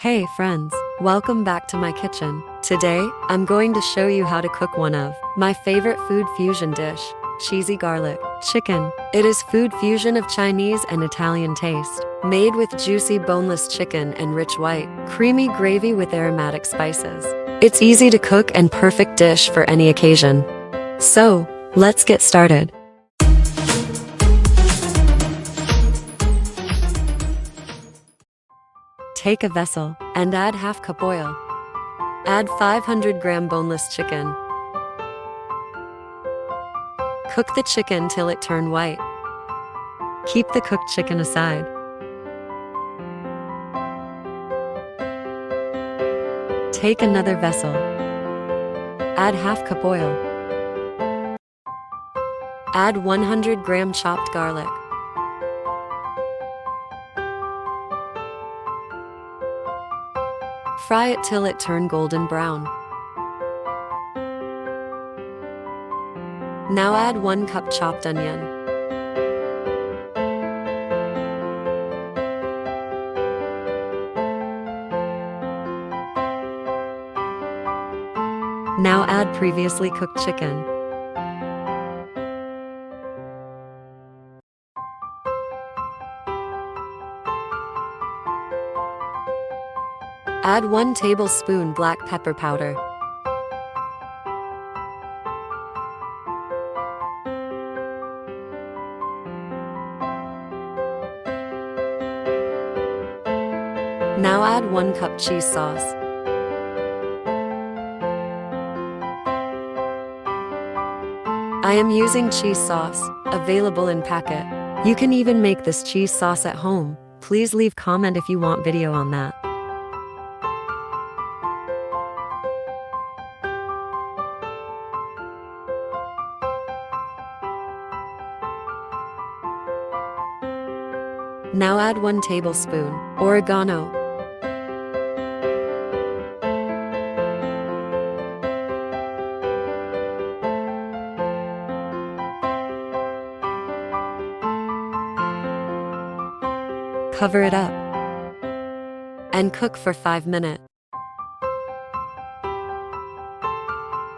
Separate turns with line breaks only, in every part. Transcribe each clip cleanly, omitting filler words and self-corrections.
Hey friends, welcome back to my kitchen. Today, I'm going to show you how to cook one of my favorite food fusion dish, cheesy garlic chicken. It is food fusion of Chinese and Italian taste, made with juicy boneless chicken and rich white, creamy gravy with aromatic spices. It's easy to cook and perfect dish for any occasion. So, let's get started. Take a vessel and add half cup oil. Add 500-gram boneless chicken. Cook the chicken till it turn white. Keep the cooked chicken aside. Take another vessel. Add half cup oil. Add 100-gram chopped garlic. Fry it till it turn golden brown. Now add 1 cup chopped onion. Now add previously cooked chicken. Add 1 tablespoon black pepper powder. Now add 1 cup cheese sauce. I am using cheese sauce, available in packet. You can even make this cheese sauce at home. Please leave comment if you want video on that. Now add 1 tablespoon oregano. Cover it up and cook for 5 minutes.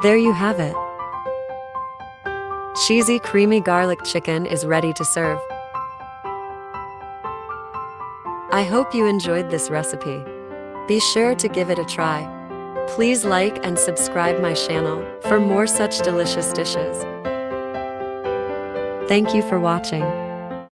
There you have it. Cheesy, creamy garlic chicken is ready to serve. I hope you enjoyed this recipe. Be sure to give it a try. Please like and subscribe my channel for more such delicious dishes. Thank you for watching.